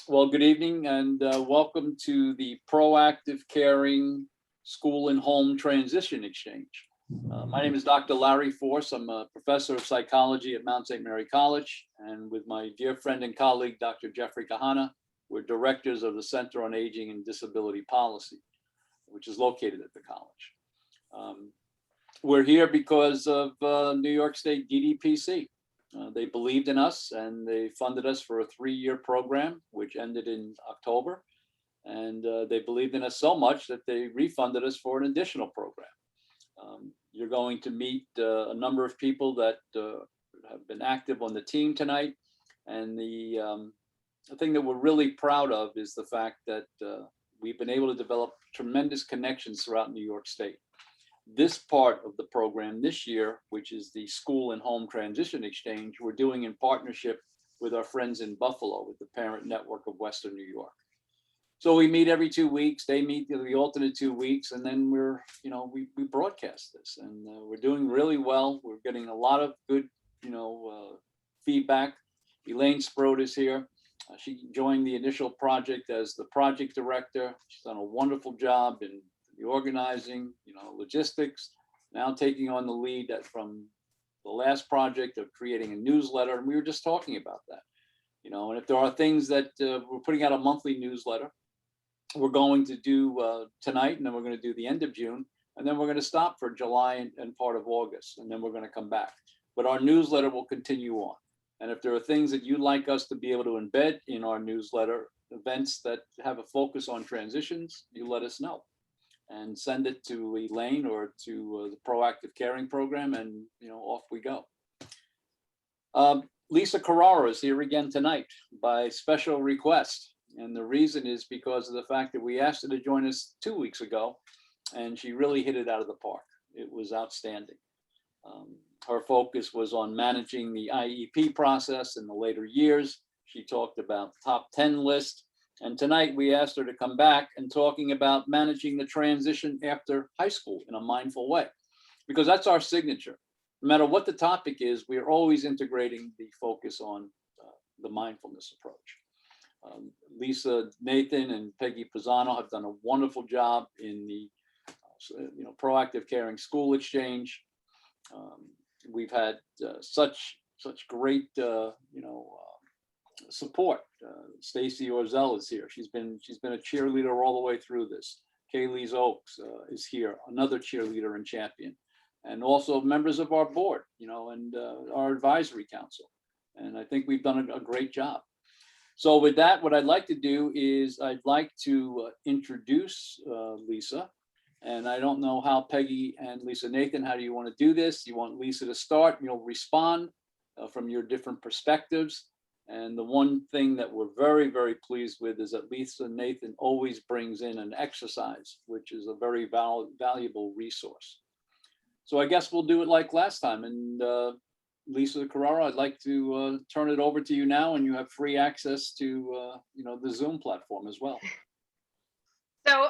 Well, good evening and welcome to the Proactive Caring School and Home Transition Exchange. My name is Dr. Larry Force. I'm a professor of psychology at Mount St. Mary College, and with my dear friend and colleague, Dr. Jeffrey Kahana, we're directors of the Center on Aging and Disability Policy, which is located at the college. We're here because of New York State DDPC. They believed in us and they funded us for a 3-year program, which ended in October. And they believed in us so much that they refunded us for an additional program. You're going to meet a number of people that have been active on the team tonight. And the thing that we're really proud of is the fact that we've been able to develop tremendous connections throughout New York State. This part of the program this year, which is the School and Home Transition Exchange, we're doing in partnership with our friends in Buffalo, with the parent network of Western New York. So we meet every 2 weeks. They meet the alternate 2 weeks, and then we broadcast this, and we're doing really well. We're getting a lot of good, feedback. Elaine Sprode is here. She joined the initial project as the project director. She's done a wonderful job in the organizing, logistics, now taking on the lead from the last project of creating a newsletter. And we were just talking about that, and if there are things that we're putting out a monthly newsletter, we're going to do tonight, and then we're going to do the end of June, and then we're going to stop for July and part of August, and then we're going to come back. But our newsletter will continue on. And if there are things that you'd like us to be able to embed in our newsletter, events that have a focus on transitions, you let us know. And send it to Elaine or to the Proactive Caring Program, and off we go. Lisa Currao is here again tonight by special request, and the reason is because of the fact that we asked her to join us 2 weeks ago, and she really hit it out of the park. It was outstanding. Her focus was on managing the IEP process in the later years. She talked about the top 10 list. And tonight we asked her to come back and talking about managing the transition after high school in a mindful way, because that's our signature. No matter what the topic is, we're always integrating the focus on the mindfulness approach. Lisa, Nathan, and Peggy Pisano have done a wonderful job in the Proactive Caring School Exchange. We've had such great support. Stacy Orzel is here. She's been a cheerleader all the way through this. Kaylee's Oaks is here, another cheerleader and champion, and also members of our board, and our advisory council. And I think we've done a great job. So with that, what I'd like to do is I'd like to introduce Lisa. And I don't know how Peggy and Lisa, Nathan, how do you want to do this? You want Lisa to start, and you'll respond from your different perspectives. And the one thing that we're very, very pleased with is that Lisa and Nathan always brings in an exercise, which is a very valuable resource. So I guess we'll do it like last time. And Lisa Currao, I'd like to turn it over to you now, and you have free access to the Zoom platform as well. So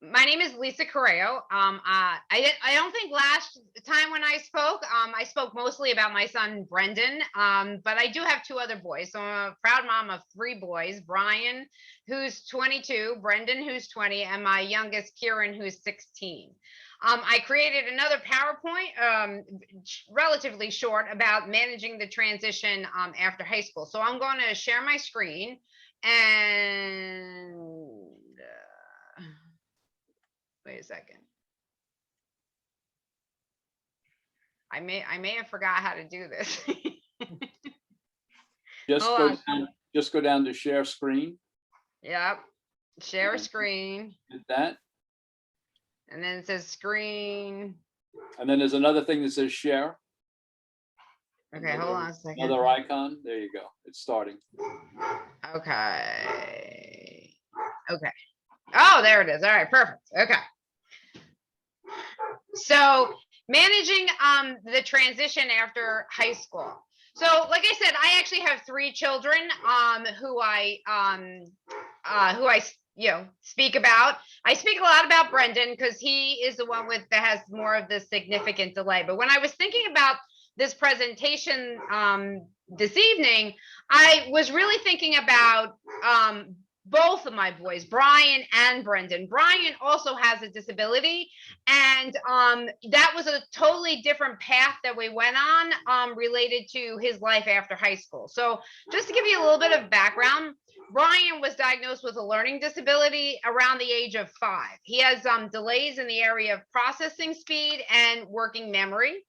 my name is Lisa Currao. I don't think last time when I spoke mostly about my son, Brendan, but I do have 2 other boys. So I'm a proud mom of 3 boys, Brian, who's 22, Brendan, who's 20, and my youngest, Kieran, who's 16. I created another PowerPoint, relatively short, about managing the transition after high school. So I'm going to share my screen and wait a second. I may have forgot how to do this. Just go down to share screen. Yep. Share screen. Did that. And then it says screen. And then there's another thing that says share. Okay, hold on a second. Another icon. There you go. It's starting. Okay. Oh, there it is. All right, perfect. Okay. So managing the transition after high school. So like I said, I actually have 3 children who I speak about. I speak a lot about Brendan because he is the one that has more of the significant delay. But when I was thinking about this presentation this evening, I was really thinking about both of my boys, Brian and Brendan. Brian also has a disability, and that was a totally different path that we went on related to his life after high school. So just to give you a little bit of background, Brian was diagnosed with a learning disability around the age of 5. He has delays in the area of processing speed and working memory.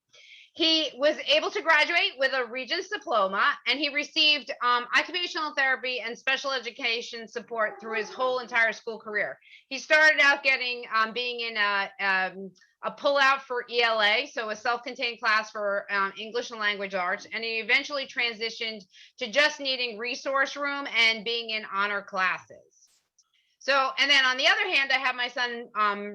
He was able to graduate with a Regents diploma, and he received occupational therapy and special education support through his whole entire school career. He started out getting being in a pullout for ELA, so a self-contained class for English and language arts, and he eventually transitioned to just needing resource room and being in honor classes. So, and then on the other hand, I have my son,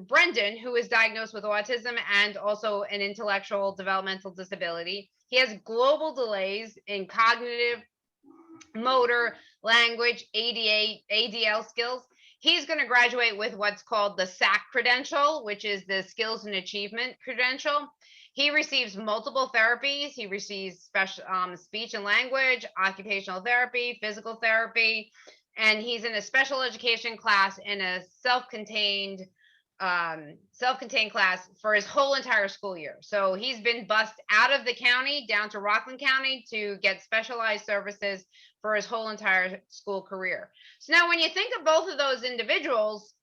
Brendan, who is diagnosed with autism and also an intellectual developmental disability. He has global delays in cognitive, motor, language, ADL skills. He's going to graduate with what's called the SAC credential, which is the Skills and Achievement credential. He receives multiple therapies. He receives special speech and language, occupational therapy, physical therapy, and he's in a special education class in a self-contained class for his whole entire school year. So he's been bussed out of the county down to Rockland County to get specialized services for his whole entire school career. So now when you think of both of those individuals,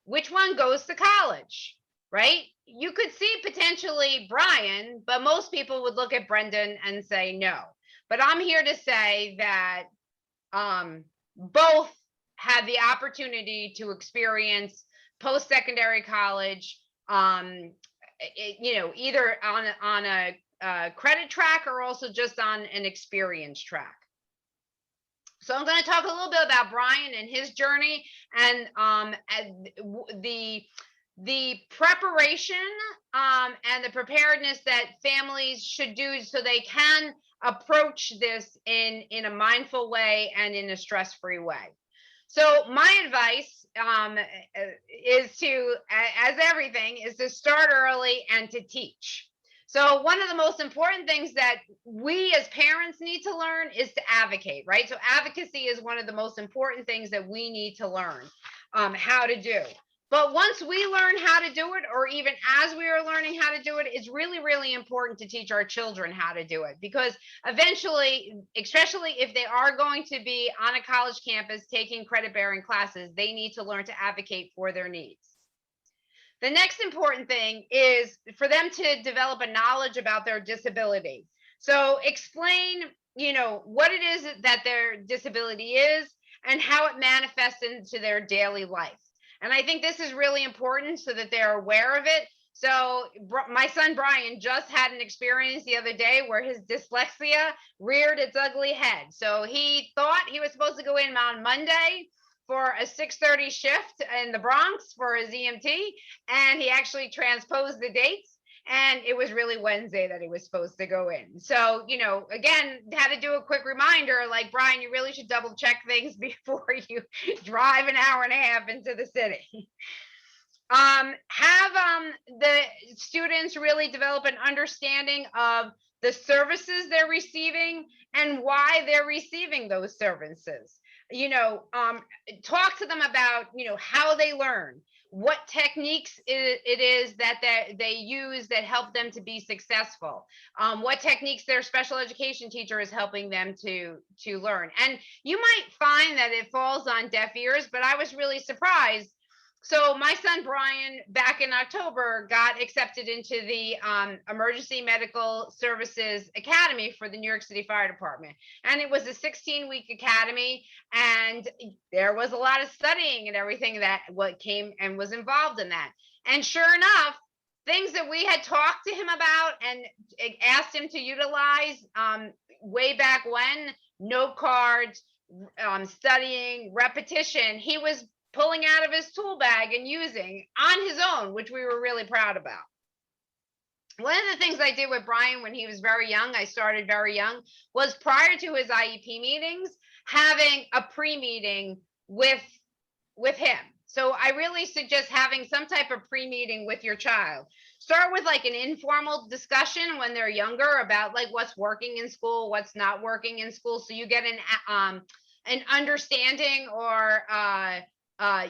which one goes to college, right? You could see potentially Brian, but most people would look at Brendan and say no. But I'm here to say that both had the opportunity to experience post-secondary college, either on a credit track or also just on an experience track. So I'm going to talk a little bit about Brian and his journey and the preparation and the preparedness that families should do so they can approach this in a mindful way and in a stress-free way. So my advice is to, as everything, is to start early and to teach. So one of the most important things that we as parents need to learn is to advocate, right? So advocacy is one of the most important things that we need to learn how to do. But once we learn how to do it, or even as we are learning how to do it, it's really, really important to teach our children how to do it, because eventually, especially if they are going to be on a college campus taking credit-bearing classes, they need to learn to advocate for their needs. The next important thing is for them to develop a knowledge about their disability. So explain, what it is that their disability is and how it manifests into their daily life. And I think this is really important so that they're aware of it. So my son Brian just had an experience the other day where his dyslexia reared its ugly head. So he thought he was supposed to go in on Monday for a 6:30 shift in the Bronx for his EMT, and he actually transposed the dates. And it was really Wednesday that he was supposed to go in. So, again, had to do a quick reminder, like, Brian, you really should double check things before you drive an hour and a half into the city. Have the students really develop an understanding of the services they're receiving and why they're receiving those services. Talk to them about, how they learn, what techniques it is that they use that help them to be successful, what techniques their special education teacher is helping them to learn. And you might find that it falls on deaf ears, but I was really surprised. So my son Brian, back in October, got accepted into the Emergency Medical Services Academy for the New York City Fire Department. And it was a 16-week academy, and there was a lot of studying and everything that came and was involved in that. And sure enough, things that we had talked to him about and asked him to utilize way back when, note cards, studying, repetition, he was pulling out of his tool bag and using on his own, which we were really proud about. One of the things I did with Brian when he was very young, I started very young, was prior to his IEP meetings, having a pre-meeting with him. So I really suggest having some type of pre-meeting with your child. Start with like an informal discussion when they're younger about like what's working in school, what's not working in school. So you get an an understanding, or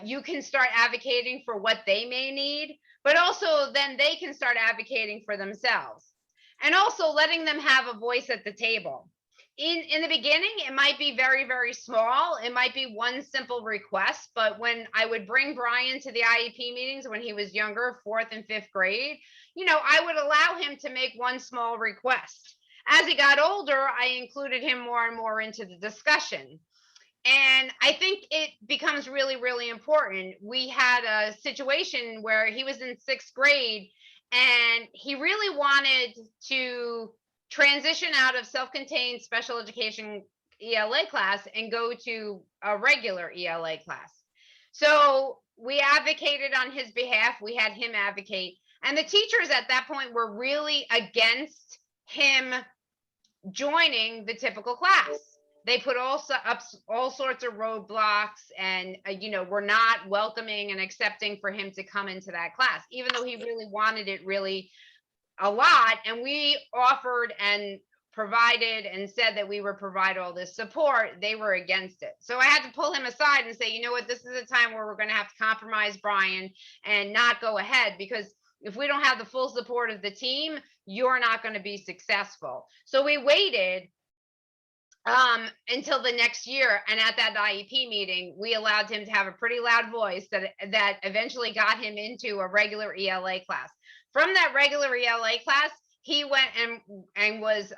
you can start advocating for what they may need, but also then they can start advocating for themselves, and also letting them have a voice at the table. In the beginning, it might be very, very small. It might be one simple request, but when I would bring Brian to the IEP meetings when he was younger, 4th and 5th grade, I would allow him to make one small request. As he got older, I included him more and more into the discussion. And I think it becomes really, really important. We had a situation where he was in 6th grade and he really wanted to transition out of self-contained special education ELA class and go to a regular ELA class. So we advocated on his behalf. We had him advocate. And the teachers at that point were really against him joining the typical class. They put up all sorts of roadblocks, and were not welcoming and accepting for him to come into that class, even though he really wanted it really a lot. And we offered and provided and said that we would provide all this support. They were against it. So I had to pull him aside and say, you know what, this is a time where we're going to have to compromise Brian and not go ahead, because if we don't have the full support of the team, you're not going to be successful. So we waited until the next year, and at that IEP meeting, we allowed him to have a pretty loud voice that eventually got him into a regular ELA class. From that regular ELA class, he went and was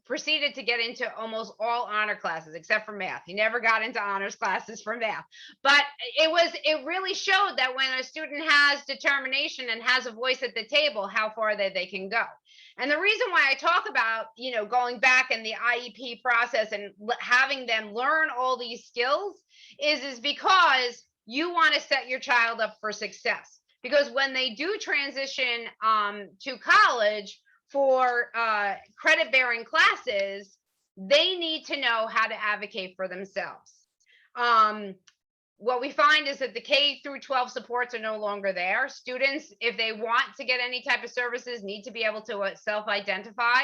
proceeded to get into almost all honor classes except for math. He never got into honors classes for math, but it really showed that when a student has determination and has a voice at the table, how far they can go. And the reason why I talk about, going back in the IEP process and having them learn all these skills is because you want to set your child up for success. Because when they do transition to college for credit-bearing classes, they need to know how to advocate for themselves. What we find is that the K through 12 supports are no longer there. Students, if they want to get any type of services, need to be able to self-identify.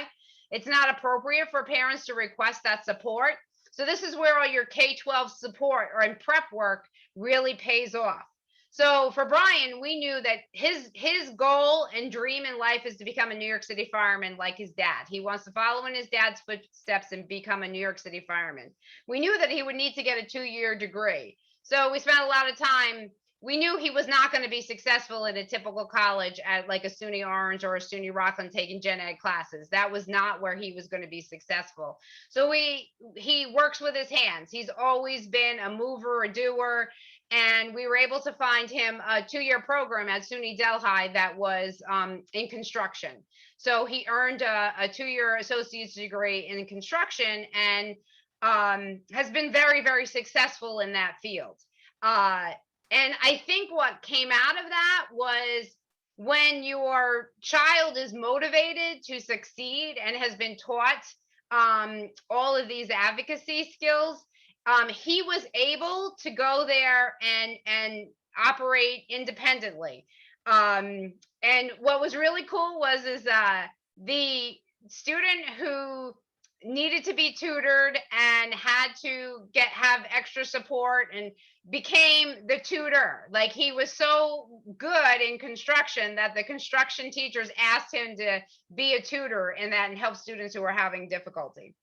It's not appropriate for parents to request that support. So this is where all your K-12 support or in prep work really pays off. So for Brian, we knew that his goal and dream in life is to become a New York City fireman like his dad. He wants to follow in his dad's footsteps and become a New York City fireman. We knew that he would need to get a 2-year degree. So we spent a lot of time. We knew he was not going to be successful in a typical college at like a SUNY Orange or a SUNY Rockland taking gen ed classes. That was not where he was going to be successful. So he works with his hands. He's always been a mover, a doer. And we were able to find him a 2-year program at SUNY Delhi that was in construction. So he earned a 2-year associate's degree in construction and has been very, very successful in that field. And I think what came out of that was when your child is motivated to succeed and has been taught all of these advocacy skills, he was able to go there and operate independently. And what was really cool was the student who needed to be tutored and had to have extra support and became the tutor. Like, he was so good in construction that the construction teachers asked him to be a tutor in that and help students who were having difficulty.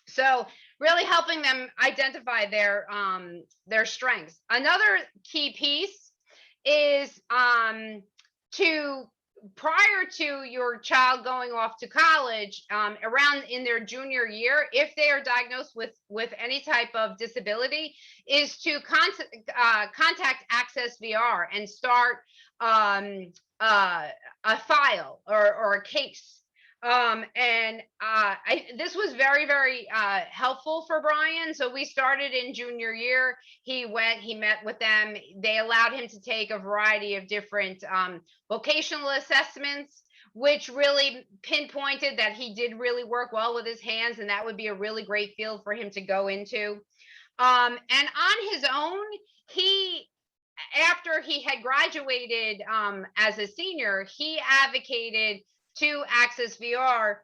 So really helping them identify their strengths. Another key piece is prior to your child going off to college, around in their junior year, if they are diagnosed with any type of disability, is to contact Access VR and start a file or a case. This was very, very helpful for Brian. So we started in junior year. He met with them. They allowed him to take a variety of different vocational assessments, which really pinpointed that he did really work well with his hands, and that would be a really great field for him to go into. And on his own, after he had graduated as a senior, he advocated to Access VR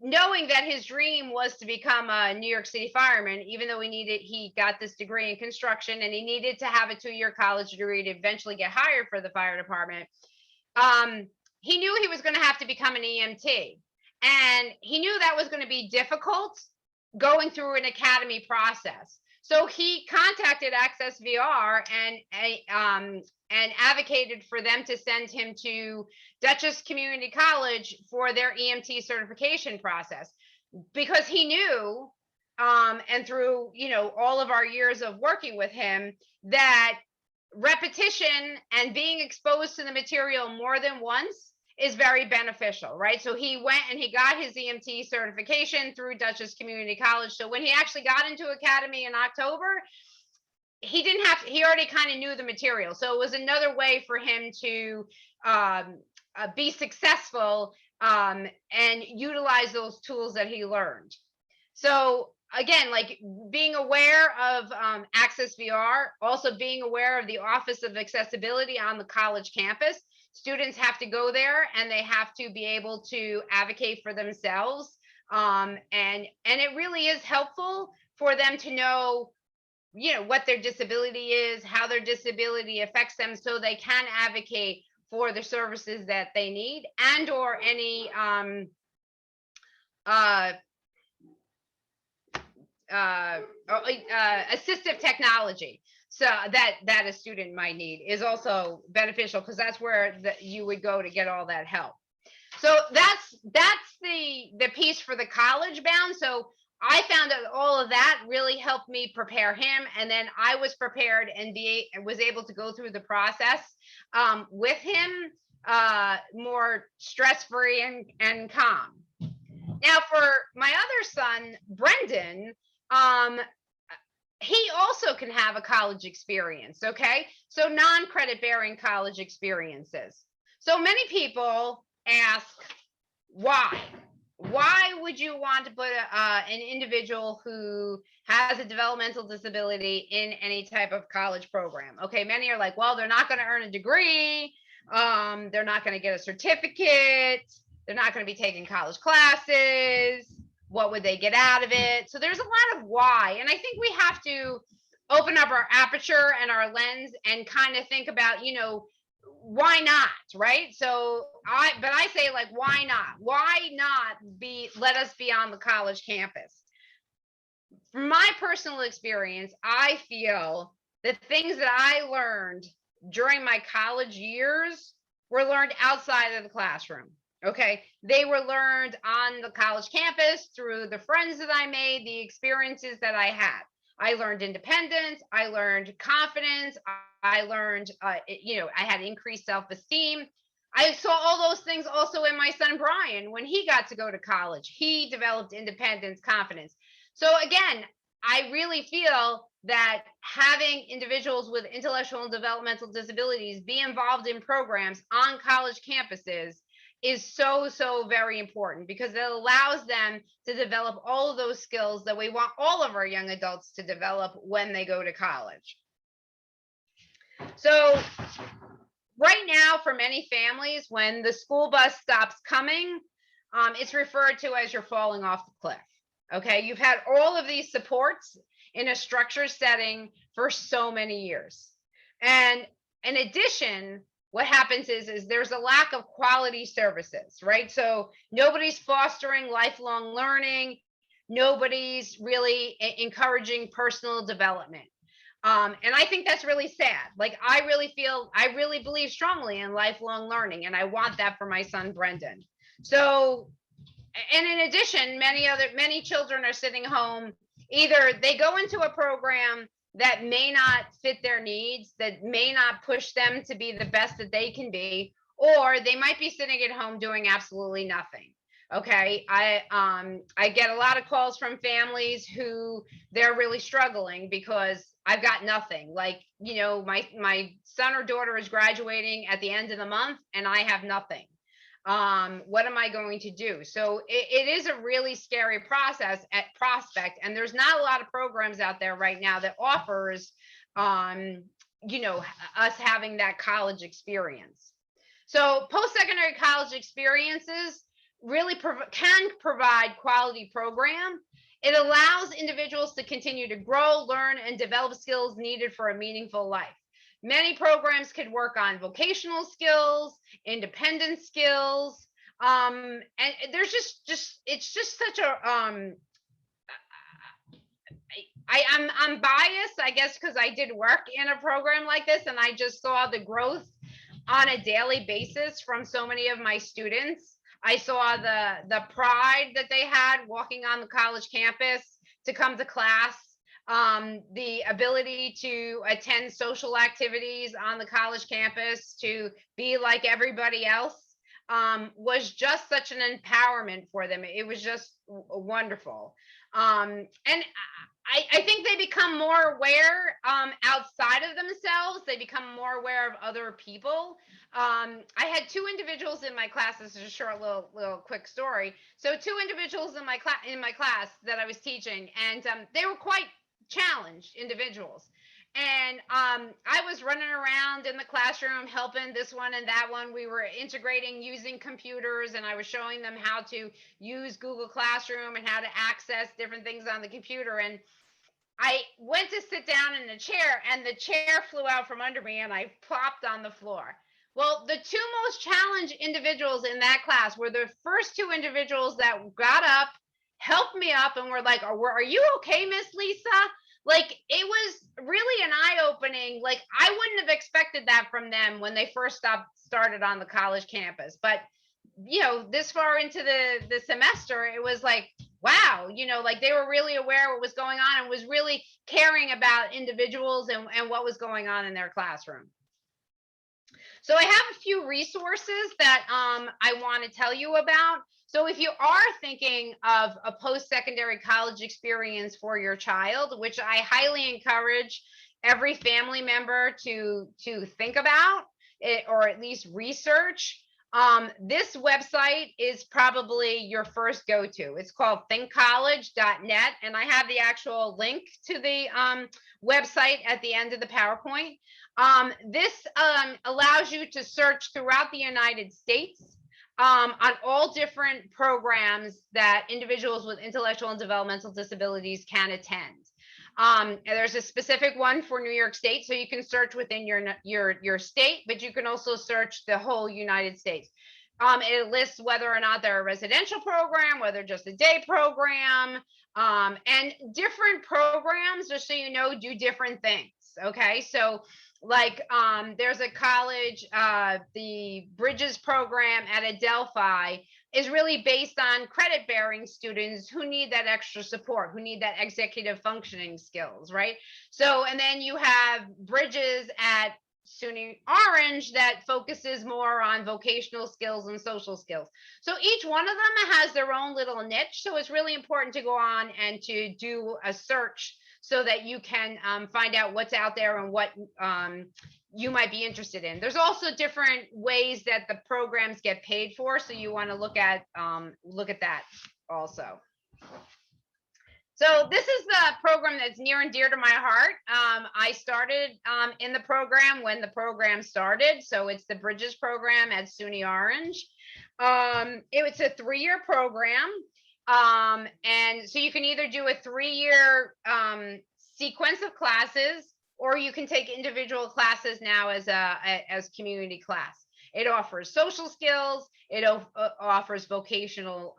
knowing that his dream was to become a New York City fireman, even though he got this degree in construction and he needed to have a 2-year college degree to eventually get hired for the fire department. He knew he was going to have to become an EMT, and he knew that was going to be difficult going through an academy process. So he contacted Access VR and advocated for them to send him to Dutchess Community College for their EMT certification process, because he knew, and through all of our years of working with him, that repetition and being exposed to the material more than once is very beneficial, right? So he went and he got his EMT certification through Dutchess Community College. So when he actually got into academy in October, he already kind of knew the material. So it was another way for him to be successful and utilize those tools that he learned. So again, like being aware of Access VR, also being aware of the Office of Accessibility on the college campus. Students have to go there and they have to be able to advocate for themselves. And it really is helpful for them to know, what their disability is, how their disability affects them, so they can advocate for the services that they need and or any assistive technology so that a student might need is also beneficial, because that's where you would go to get all that help. So that's the piece for the college bound. So I found that all of that really helped me prepare him, and then I was prepared and was able to go through the process with him more stress-free and calm. Now, for my other son, Brendan, he also can have a college experience, okay? So non-credit bearing college experiences. So many people ask, why? Why would you want to put an individual who has a developmental disability in any type of college program? Okay, many are like, well, they're not going to earn a degree. They're not going to get a certificate. They're not going to be taking college classes. What would they get out of it? So there's a lot of why. And I think we have to open up our aperture and our lens and kind of think about, why not, right? So I say, like, why not? Why not let us be on the college campus? From my personal experience, I feel the things that I learned during my college years were learned outside of the classroom. Okay, they were learned on the college campus through the friends that I made, the experiences that I had. I learned independence. I learned confidence. I learned, I had increased self-esteem. I saw all those things also in my son, Brian, when he got to go to college. He developed independence, confidence. So again, I really feel that having individuals with intellectual and developmental disabilities be involved in programs on college campuses is so very important, because it allows them to develop all of those skills that we want all of our young adults to develop when they go to college. So right now, for many families, when the school bus stops coming, it's referred to as you're falling off the cliff. Okay, you've had all of these supports in a structured setting for so many years. And in addition, what happens is there's a lack of quality services, right? So nobody's fostering lifelong learning. Nobody's really encouraging personal development. And I think that's really sad. Like, I really believe strongly in lifelong learning, and I want that for my son, Brendan. So, and in addition, many children are sitting home. Either they go into a program that may not fit their needs, that may not push them to be the best that they can be, or they might be sitting at home doing absolutely nothing. Okay, I get a lot of calls from families who they're really struggling because I've got nothing. Like, my son or daughter is graduating at the end of the month and I have nothing. What am I going to do? So it is a really scary process at prospect, and there's not a lot of programs out there right now that offers us having that college experience. So post-secondary college experiences, really can provide quality program. It allows individuals to continue to grow, learn, and develop skills needed for a meaningful life. Many programs could work on vocational skills, independent skills, and there's just it's just such a I'm biased, I guess, because I did work in a program like this, and I just saw the growth on a daily basis from so many of my students. I saw the pride that they had walking on the college campus to come to class, the ability to attend social activities on the college campus, to be like everybody else, was just such an empowerment for them. It was just wonderful. And I think they become more aware outside of themselves. They become more aware of other people. I had two individuals in my class. This is a short little quick story. So two individuals in my class that I was teaching, and they were quite challenged individuals. And I was running around in the classroom helping this one and that one. We were integrating using computers, and I was showing them how to use Google Classroom and how to access different things on the computer. And I went to sit down in the chair, and the chair flew out from under me, and I plopped on the floor. Well, the two most challenged individuals in that class were the first two individuals that got up, helped me up, and were like, are you okay, Miss Lisa? Like, it was really an eye-opening. Like, I wouldn't have expected that from them when they first started on the college campus. But, this far into the semester, it was like, wow, like they were really aware what was going on and was really caring about individuals and what was going on in their classroom. So I have a few resources that I want to tell you about. So if you are thinking of a post-secondary college experience for your child, which I highly encourage every family member to think about it, or at least research, this website is probably your first go-to. It's called thinkcollege.net, and I have the actual link to the website at the end of the PowerPoint. This allows you to search throughout the United States on all different programs that individuals with intellectual and developmental disabilities can attend. And there's a specific one for New York State, so you can search within your state, but you can also search the whole United States. It lists whether or not they're a residential program, whether just a day program, and different programs, just so you know, do different things. Okay, so like there's a college, the Bridges program at Adelphi is really based on credit bearing students who need that extra support, who need that executive functioning skills, right? So, and then you have Bridges at SUNY Orange that focuses more on vocational skills and social skills. So each one of them has their own little niche. So it's really important to go on and to do a search so that you can find out what's out there and what you might be interested in. There's also different ways that the programs get paid for, so you want to look at that also. So this is the program that's near and dear to my heart. I started in the program when the program started, so it's the Bridges program at SUNY Orange. It's a 3-year program. And so you can either do a 3-year sequence of classes, or you can take individual classes now as community class. It offers social skills. It offers vocational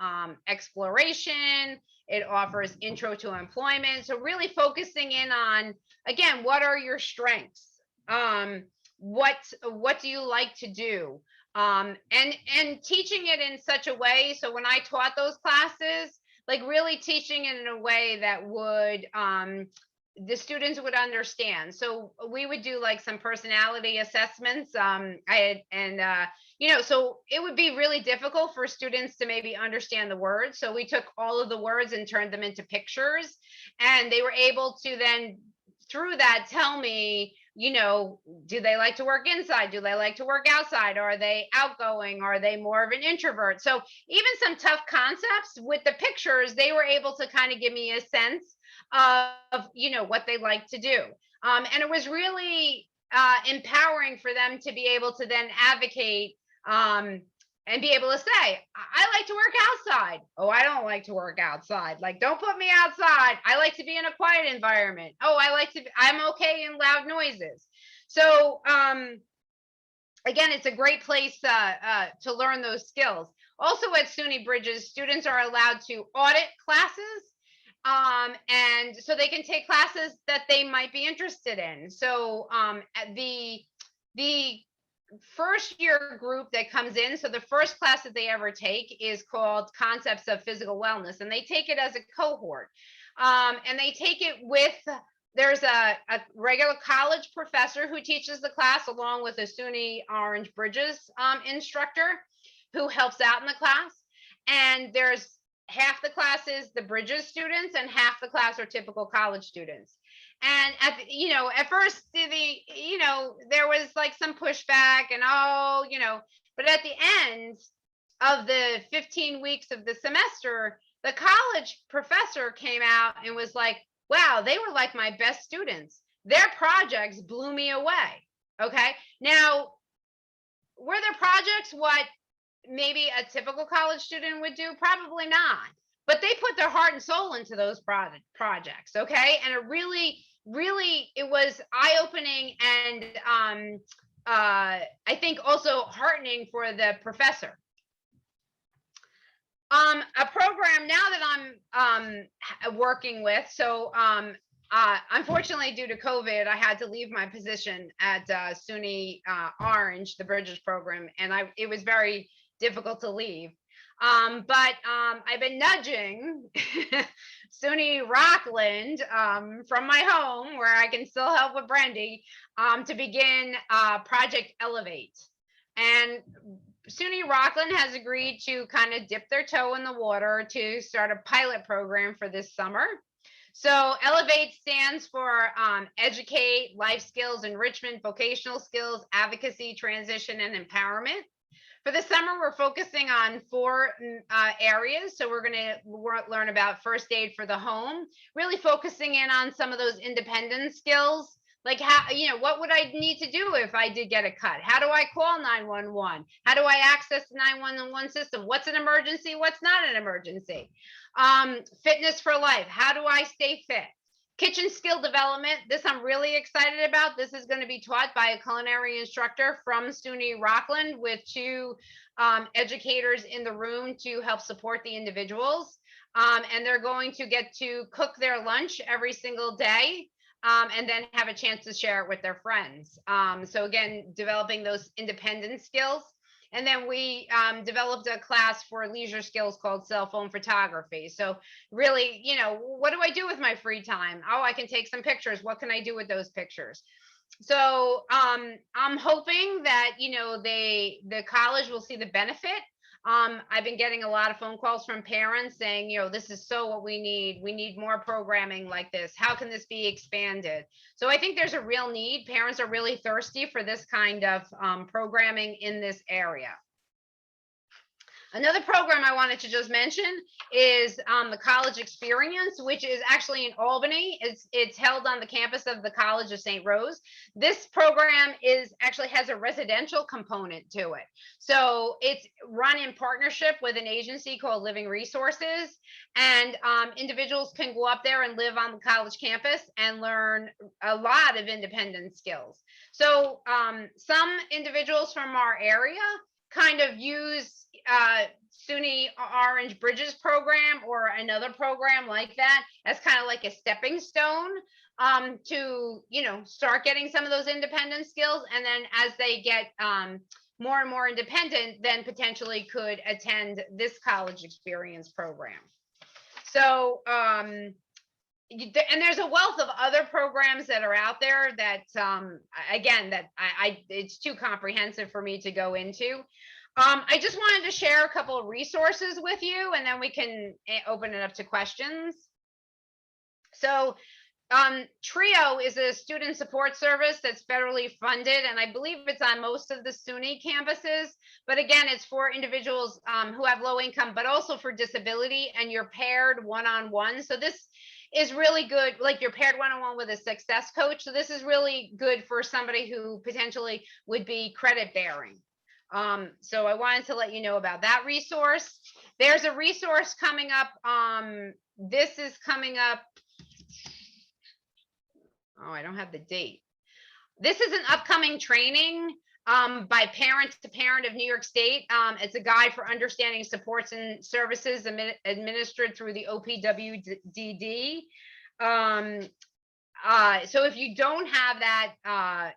exploration. It offers intro to employment. So really focusing in on, again, what are your strengths? What do you like to do? And teaching it in such a way, so when I taught those classes, like really teaching it in a way that would the students would understand. So we would do like some personality assessments. So it would be really difficult for students to maybe understand the words. So we took all of the words and turned them into pictures, and they were able to then, through that, tell me, do they like to work inside? Do they like to work outside? Are they outgoing? Are they more of an introvert? So even some tough concepts with the pictures, they were able to kind of give me a sense of, what they like to do. And it was really empowering for them to be able to then advocate and be able to say, I like to work outside. Oh, I don't like to work outside. Like, don't put me outside. I like to be in a quiet environment. Oh, I'm okay in loud noises. So, again, it's a great place to learn those skills. Also at SUNY Bridges, students are allowed to audit classes. And so they can take classes that they might be interested in. So the first year group that comes in, so the first class that they ever take is called Concepts of Physical Wellness, and they take it as a cohort. And they take it with, there's a regular college professor who teaches the class along with a SUNY Orange Bridges instructor who helps out in the class. And there's half the class is the Bridges students and half the class are typical college students. And at first there was like some pushback and but at the end of the 15 weeks of the semester, the college professor came out and was like, wow, they were like my best students. Their projects blew me away. Okay. Now, were their projects what maybe a typical college student would do? Probably not. But they put their heart and soul into those projects. Okay. And it really, it was eye-opening and I think also heartening for the professor. A program now that I'm working with, so unfortunately due to COVID, I had to leave my position at SUNY Orange, the Bridges program, and it was very difficult to leave. But I've been nudging SUNY Rockland from my home, where I can still help with Brandy, to begin Project Elevate. And SUNY Rockland has agreed to kind of dip their toe in the water to start a pilot program for this summer. So Elevate stands for Educate, Life Skills, Enrichment, Vocational Skills, Advocacy, Transition, and Empowerment. For the summer, we're focusing on 4 areas. So we're going to learn about first aid for the home, really focusing in on some of those independent skills. Like what would I need to do if I did get a cut? How do I call 911? How do I access the 911 system? What's an emergency? What's not an emergency? Fitness for life. How do I stay fit? Kitchen skill development. This I'm really excited about. This is going to be taught by a culinary instructor from SUNY Rockland with 2 educators in the room to help support the individuals. And they're going to get to cook their lunch every single day. And then have a chance to share it with their friends. So again, developing those independent skills. And then we developed a class for leisure skills called cell phone photography. So really, what do I do with my free time? Oh, I can take some pictures. What can I do with those pictures? So I'm hoping that, the college will see the benefit. I've been getting a lot of phone calls from parents saying, this is so what we need. We need more programming like this. How can this be expanded? So I think there's a real need. Parents are really thirsty for this kind of programming in this area. Another program I wanted to just mention is the College Experience, which is actually in Albany. It's held on the campus of the College of St. Rose. This program actually has a residential component to it. So it's run in partnership with an agency called Living Resources, and individuals can go up there and live on the college campus and learn a lot of independent skills. So some individuals from our area kind of use SUNY Orange Bridges program or another program like that as kind of like a stepping stone to start getting some of those independent skills, and then as they get more and more independent, then potentially could attend this college experience program. So and there's a wealth of other programs that are out there that again that it's too comprehensive for me to go into. I just wanted to share a couple of resources with you, and then we can open it up to questions. So Currao is a student support service that's federally funded, and I believe it's on most of the SUNY campuses. But again, it's for individuals who have low income, but also for disability, and you're paired one-on-one. So this is really good, like you're paired one-on-one with a success coach. So this is really good for somebody who potentially would be credit bearing. So I wanted to let you know about that resource. There's a resource coming up. This is coming up. Oh, I don't have the date. This is an upcoming training by Parent to Parent of New York State. It's a guide for understanding supports and services administered through the OPWDD. So if you don't have that,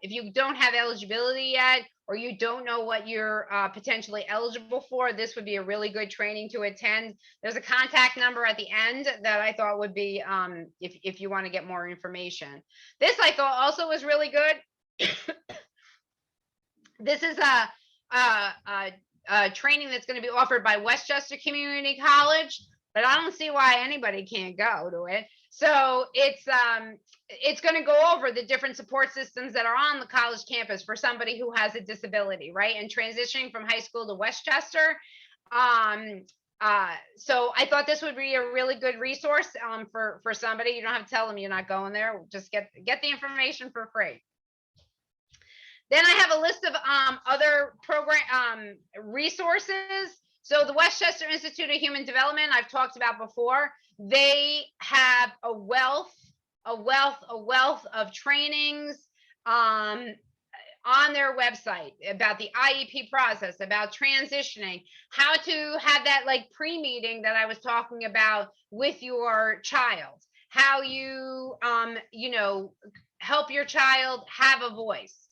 if you don't have eligibility yet, or you don't know what you're potentially eligible for, this would be a really good training to attend. There's a contact number at the end that I thought would be, if you want to get more information. This I thought also was really good. This is a training that's going to be offered by Westchester Community College, but I don't see why anybody can't go to it. So it's going to go over the different support systems that are on the college campus for somebody who has a disability, right? And transitioning from high school to Westchester. So I thought this would be a really good resource for somebody. You don't have to tell them you're not going there. Just get the information for free. Then I have a list of other program resources. So the Westchester Institute of Human Development, I've talked about before. They have a wealth of trainings on their website about the IEP process, about transitioning, how to have that like pre-meeting that I was talking about with your child, how you you know, help your child have a voice.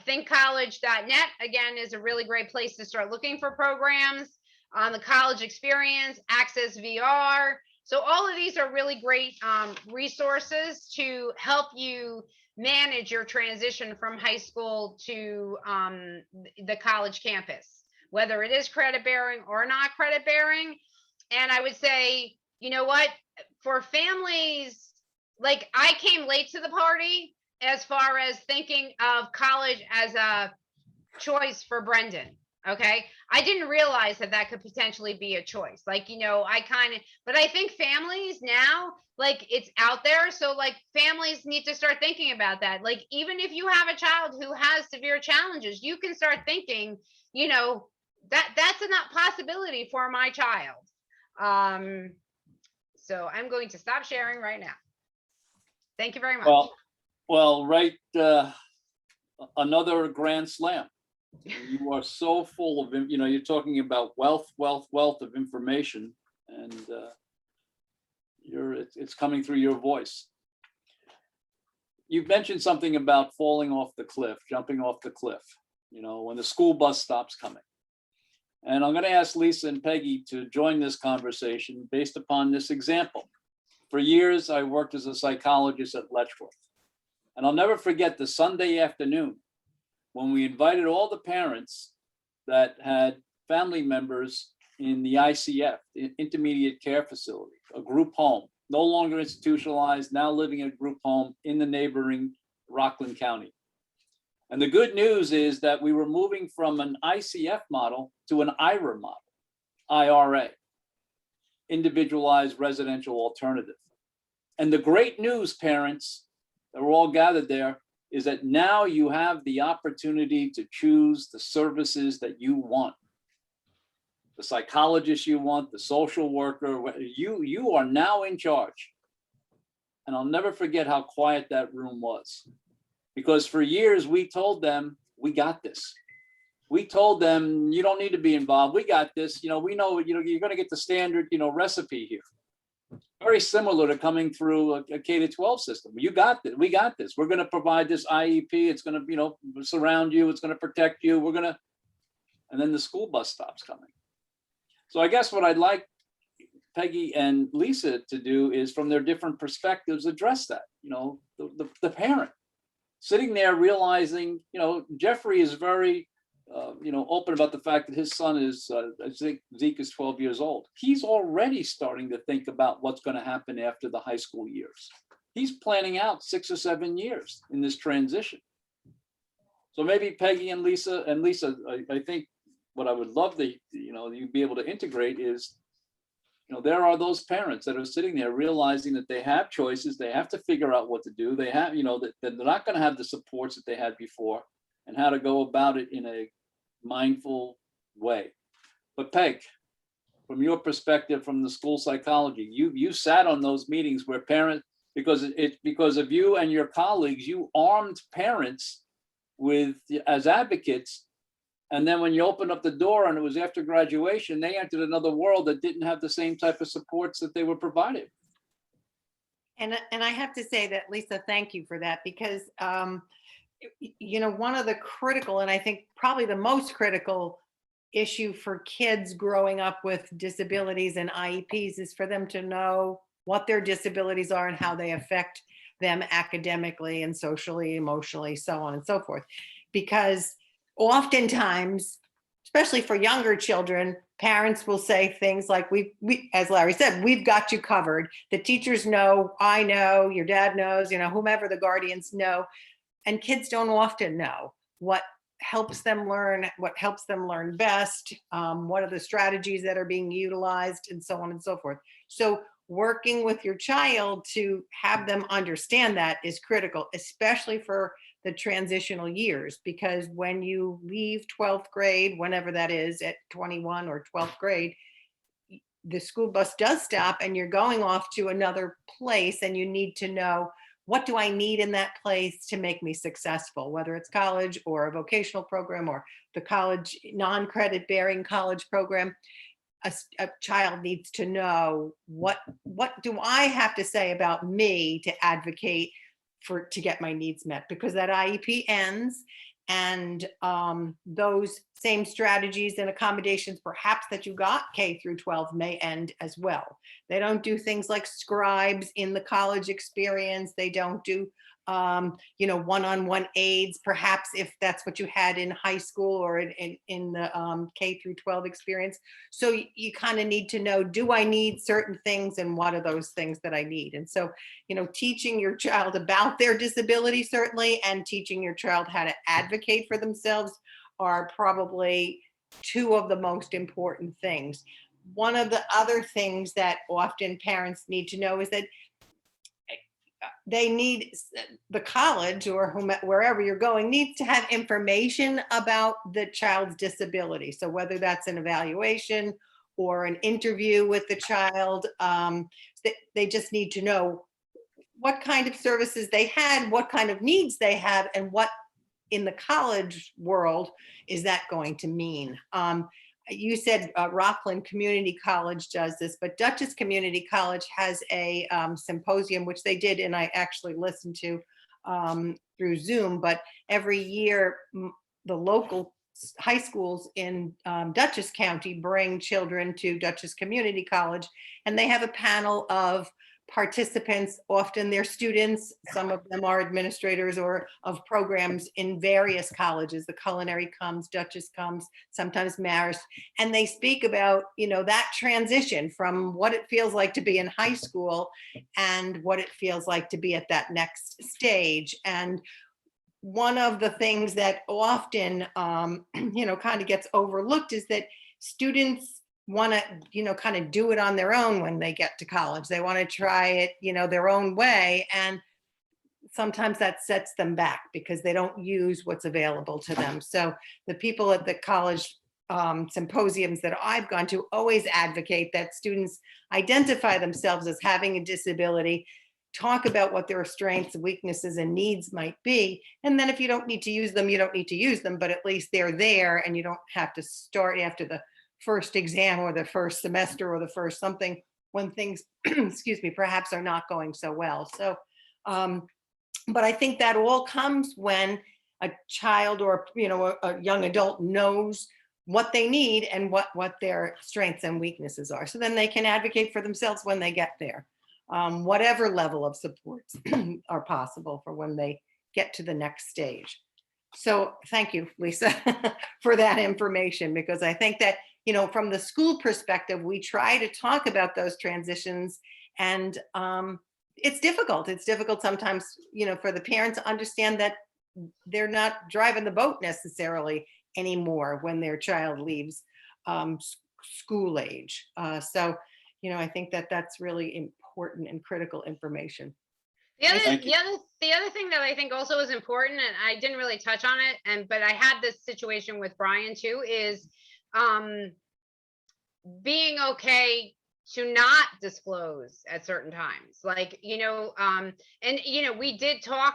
thinkcollege.net again is a really great place to start looking for programs on the college experience, Access VR. So all of these are really great resources to help you manage your transition from high school to the college campus, whether it is credit bearing or not credit bearing. And I would say, you know what, for families, like I came late to the party as far as thinking of college as a choice for Brendan. Okay. I didn't realize that that could potentially be a choice. Like, you know, but I think families now, like it's out there. So like families need to start thinking about that. Like, even if you have a child who has severe challenges, you can start thinking, you know, that's a possibility for my child. So I'm going to stop sharing right now. Thank you very much. Well, right. Another grand slam. You are so full of, you know, you're talking about wealth of information, and it's coming through your voice. You've mentioned something about falling off the cliff, jumping off the cliff, you know, when the school bus stops coming. And I'm going to ask Lisa and Peggy to join this conversation based upon this example. For years, I worked as a psychologist at Letchworth. And I'll never forget the Sunday afternoon when we invited all the parents that had family members in the ICF, the Intermediate Care Facility, a group home, no longer institutionalized, now living in a group home in the neighboring Rockland County. And the good news is that we were moving from an ICF model to an IRA model, IRA, Individualized Residential Alternative. And the great news, parents that were all gathered there, is that now you have the opportunity to choose the services that you want. The psychologist you want, the social worker, you are now in charge. And I'll never forget how quiet that room was. Because for years we told them, we got this. We told them, you don't need to be involved. We got this. You know, we know, you know, you're going to get the standard, you know, recipe here. Very similar to coming through a K-12 system. You got this. We got this. We're going to provide this IEP. It's going to, you know, surround you. It's going to protect you. We're going to, and then the school bus stops coming. So I guess what I'd like Peggy and Lisa to do is, from their different perspectives, address that. You know, the parent sitting there realizing, you know, Jeffrey is very, you know, open about the fact that his son is, Zeke is 12 years old. He's already starting to think about what's going to happen after the high school years. He's planning out 6 or 7 years in this transition. So maybe Peggy and Lisa, I think what I would love to, you know, you'd be able to integrate is, you know, there are those parents that are sitting there realizing that they have choices. They have to figure out what to do. They have, you know, that they're not going to have the supports that they had before, and how to go about it in a mindful way. But Peg, from your perspective, from the school psychology, you sat on those meetings where parents, because of you and your colleagues, you armed parents with as advocates. And then when you opened up the door and it was after graduation, they entered another world that didn't have the same type of supports that they were provided. And I have to say that, Lisa, thank you for that, because one of the critical, and I think probably the most critical issue for kids growing up with disabilities and IEPs is for them to know what their disabilities are and how they affect them academically and socially, emotionally, so on and so forth. Because oftentimes, especially for younger children, parents will say things like, we, as Larry said, we've got you covered. The teachers know, I know, your dad knows, whomever the guardians know. And kids don't often know what helps them learn, what helps them learn best, what are the strategies that are being utilized, and so on and so forth. So working with your child to have them understand that is critical, especially for the transitional years, because when you leave 12th grade, whenever that is, at 21 or 12th grade, the school bus does stop and you're going off to another place, and you need to know, what do I need in that place to make me successful, whether it's college or a vocational program or the college non-credit bearing college program. A child needs to know, what do I have to say about me to advocate to get my needs met, because that IEP ends, and those same strategies and accommodations perhaps that you got K through 12 may end as well. They don't do things like scribes in the college experience. They don't do one-on-one aids, perhaps, if that's what you had in high school or in the K through 12 experience. So you kind of need to know, do I need certain things, and what are those things that I need? And so, teaching your child about their disability, certainly, and teaching your child how to advocate for themselves are probably two of the most important things. One of the other things that often parents need to know is that they need, the college or wherever you're going needs to have information about the child's disability. So whether that's an evaluation or an interview with the child, they just need to know what kind of services they had, what kind of needs they have, and what in the college world is that going to mean. You said Rockland Community College does this, but Dutchess Community College has a symposium, which they did, and I actually listened to through Zoom, but every year the local high schools in Dutchess County bring children to Dutchess Community College, and they have a panel of participants, often they're students, some of them are administrators or of programs in various colleges. The Culinary comes, Dutchess comes, sometimes Marist, and they speak about, that transition from what it feels like to be in high school and what it feels like to be at that next stage. And one of the things that often, kind of gets overlooked is that students want to, kind of do it on their own when they get to college. They want to try it, their own way. And sometimes that sets them back because they don't use what's available to them. So the people at the college symposiums that I've gone to always advocate that students identify themselves as having a disability, talk about what their strengths, weaknesses, and needs might be. And then if you don't need to use them, you don't need to use them, but at least they're there and you don't have to start after the first exam or the first semester or the first something when things, excuse me, perhaps are not going so well. So, but I think that all comes when a child or, a young adult knows what they need and what their strengths and weaknesses are. So then they can advocate for themselves when they get there, whatever level of supports are possible for when they get to the next stage. So thank you, Lisa, for that information, because I think that, from the school perspective, we try to talk about those transitions, and it's difficult. It's difficult sometimes, for the parents to understand that they're not driving the boat necessarily anymore when their child leaves school age. So, I think that that's really important and critical information. Thank you. The other thing that I think also is important, and I didn't really touch on it, but I had this situation with Brian too, is being okay to not disclose at certain times. Like, and we did talk,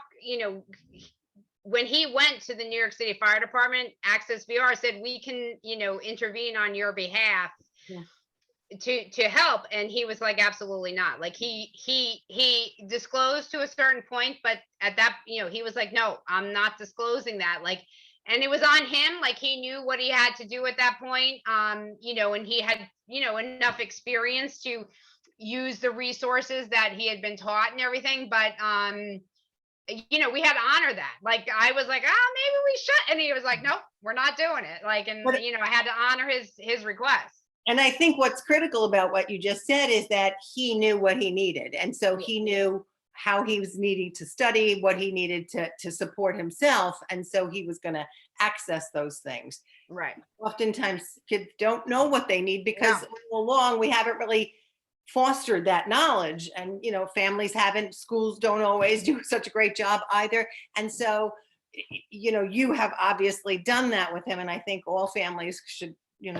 when he went to the New York City Fire Department, Access VR said, we can, intervene on your behalf. Yeah. To help, and he was like, absolutely not. Like he disclosed to a certain point, but at that, he was like, no, I'm not disclosing that. Like, and it was on him. Like, he knew what he had to do at that point. And he had, enough experience to use the resources that he had been taught and everything. But we had to honor that. Like, I was like, oh, maybe we should, and he was like, no, we're not doing it. Like, and I had to honor his request. And I think what's critical about what you just said is that he knew what he needed. And so he knew how he was needing to study, what he needed to support himself. And so he was going to access those things. Right. Oftentimes kids don't know what they need because all along we haven't really fostered that knowledge. And, families haven't, schools don't always do such a great job either. And so, you have obviously done that with him. And I think all families should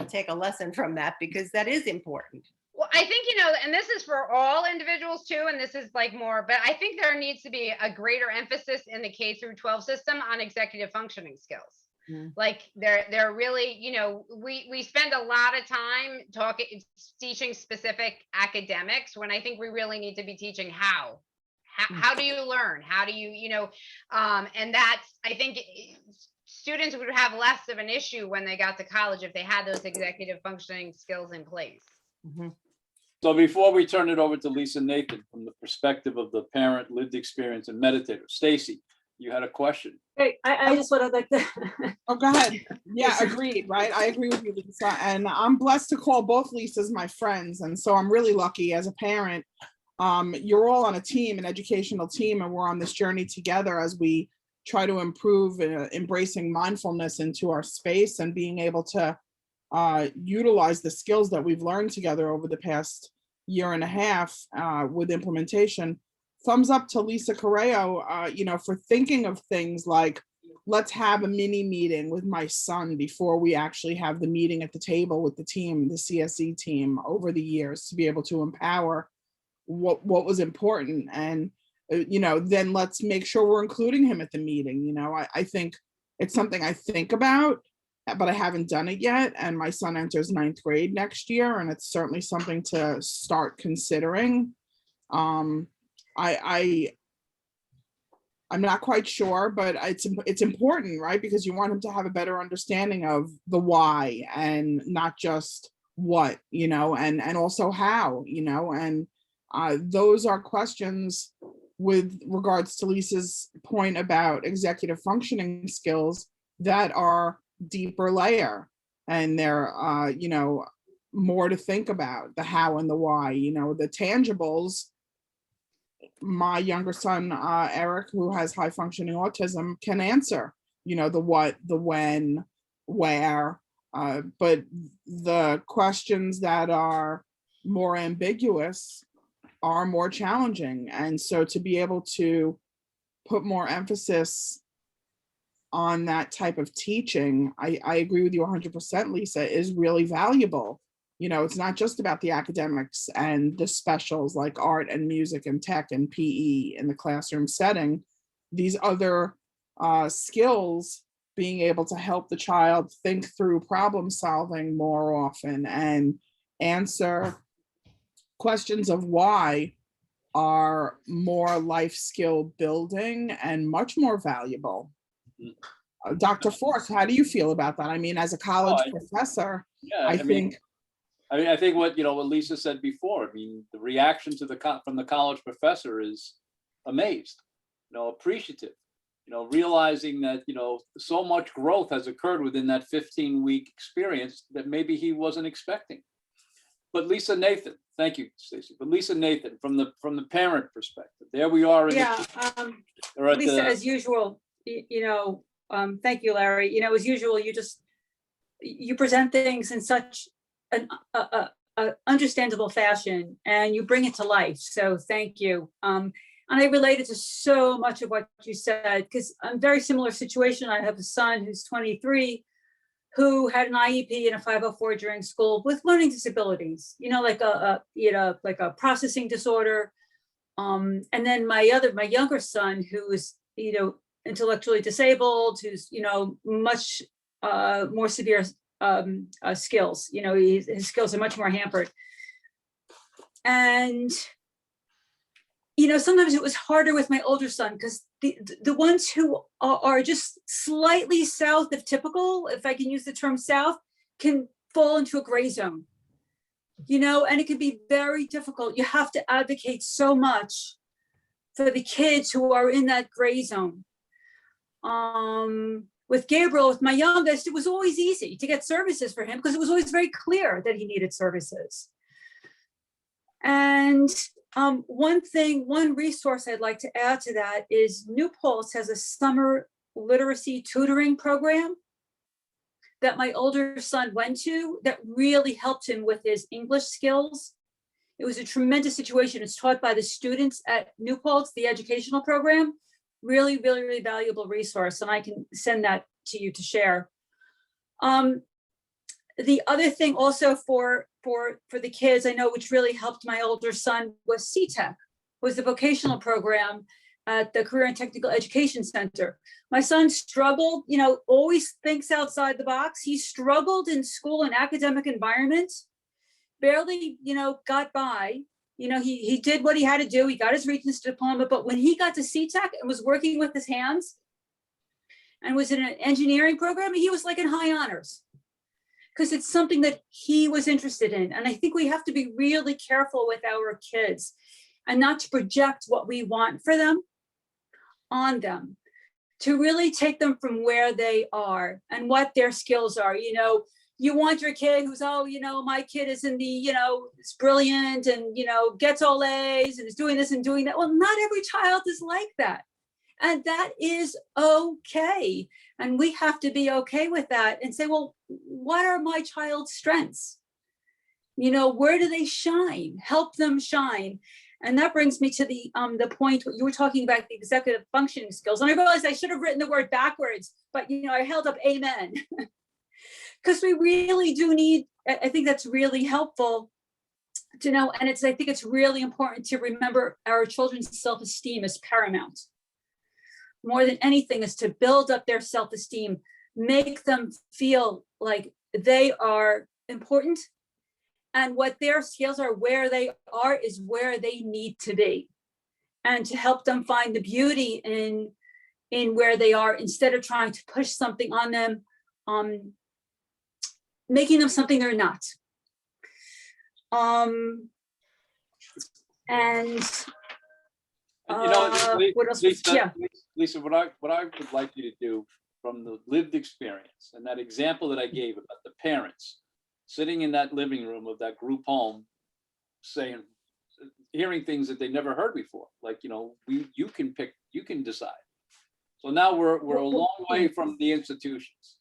take a lesson from that, because that is important. Well, I think, and this is for all individuals too, and this is like more, but I think there needs to be a greater emphasis in the K through 12 system on executive functioning skills. Like they're really, we spend a lot of time teaching specific academics, when I think we really need to be teaching how do you learn? How do you, and that's, I think students would have less of an issue when they got to college if they had those executive functioning skills in place. Mm-hmm. So before we turn it over to Lisa Nathan, from the perspective of the parent, lived experience, and meditator, Stacy, you had a question. Hey, I just would like to. Oh, go ahead. Yeah, agreed, right? I agree with you, Lisa. And I'm blessed to call both Lisas my friends. And so I'm really lucky as a parent. You're all on a team, an educational team, and we're on this journey together as we try to improve embracing mindfulness into our space and being able to utilize the skills that we've learned together over the past year and a half with implementation. Thumbs up to Lisa Currao, for thinking of things like, let's have a mini meeting with my son before we actually have the meeting at the table with the team, the CSE team, over the years, to be able to empower what was important. And then let's make sure we're including him at the meeting. I think it's something I think about, but I haven't done it yet. And my son enters 9th grade next year, and it's certainly something to start considering. I'm not quite sure, but it's important, right? Because you want him to have a better understanding of the why, and not just what, and also how, and those are questions with regards to Lisa's point about executive functioning skills that are deeper layer, and they're more to think about, the how and the why. The tangibles, my younger son Eric, who has high functioning autism, can answer, the what, the when, where, but the questions that are more ambiguous are more challenging. And so to be able to put more emphasis on that type of teaching, I agree with you 100%, Lisa, is really valuable. It's not just about the academics and the specials like art and music and tech and PE in the classroom setting. These other skills, being able to help the child think through problem solving more often and answer questions of why, are more life skill building and much more valuable. Dr. Force, how do you feel about that? I mean, as a college professor, Yeah, I think what what Lisa said before. I mean, the reaction to from the college professor is amazed, appreciative, realizing that so much growth has occurred within that 15-week experience that maybe he wasn't expecting. But Lisa Nathan, thank you, Stacy. But Lisa Nathan, from the parent perspective, there we are. Lisa, as usual, thank you, Larry. As usual, you present things in such an understandable fashion, and you bring it to life. So thank you. I'm And I related to so much of what you said, because I'm very similar situation. I have a son who's 23, who had an IEP and a 504 during school with learning disabilities, like a processing disorder. And then my younger son, who is, intellectually disabled, who's, much more severe skills. His skills are much more hampered. And sometimes it was harder with my older son, because the ones who are just slightly south of typical, if I can use the term south, can fall into a gray zone, and it can be very difficult. You have to advocate so much for the kids who are in that gray zone. With Gabriel, with my youngest, it was always easy to get services for him because it was always very clear that he needed services. And one resource I'd like to add to that is New Paltz has a summer literacy tutoring program that my older son went to that really helped him with his English skills. It was a tremendous situation. It's taught by the students at New Paltz, the educational program. Really, really, really valuable resource, and I can send that to you to share. The other thing also for the kids I know, which really helped my older son, was CTEC, was the vocational program at the Career and Technical Education Center. My son struggled, always thinks outside the box. He struggled in school and academic environment, barely, got by. He did what he had to do. He got his Regents diploma, but when he got to CTEC and was working with his hands and was in an engineering program, he was like in high honors, because it's something that he was interested in. And I think we have to be really careful with our kids and not to project what we want for them on them, to really take them from where they are and what their skills are. You want your kid who's, my kid is in the, it's brilliant and, gets all A's and is doing this and doing that. Well, not every child is like that. And that is okay. And we have to be okay with that and say, well, what are my child's strengths? Where do they shine? Help them shine. And that brings me to the point what you were talking about, the executive functioning skills. And I realized I should have written the word backwards, but I held up amen. Because we really do need, I think that's really helpful to know. And I think it's really important to remember our children's self-esteem is paramount. More than anything is to build up their self-esteem, make them feel like they are important, and what their skills are, where they are is where they need to be, and to help them find the beauty in where they are, instead of trying to push something on them, making them something they're not. What else? Lisa, what I would like you to do, from the lived experience and that example that I gave about the parents sitting in that living room of that group home, hearing things that they never heard before, like, you can pick, you can decide. So now we're a long way from the institutions.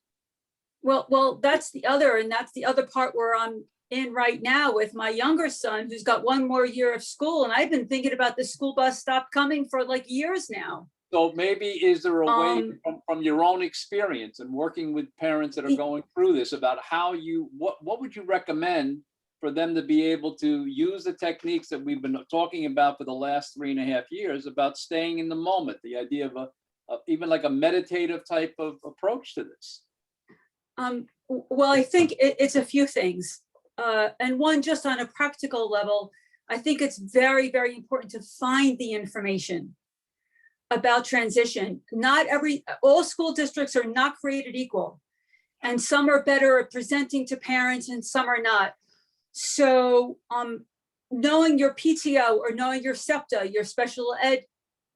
Well, that's the other part where I'm in right now with my younger son, who's got one more year of school. And I've been thinking about the school bus stop coming for like years now. So maybe, is there a way from your own experience and working with parents that are going through this, about how what would you recommend for them to be able to use the techniques that we've been talking about for the last 3.5 years, about staying in the moment, the idea of even like a meditative type of approach to this? Well, I think it's a few things. And one, just on a practical level, I think it's very, very important to find the information about transition. All school districts are not created equal, and some are better at presenting to parents and some are not. So knowing your PTO or knowing your SEPTA, your special ed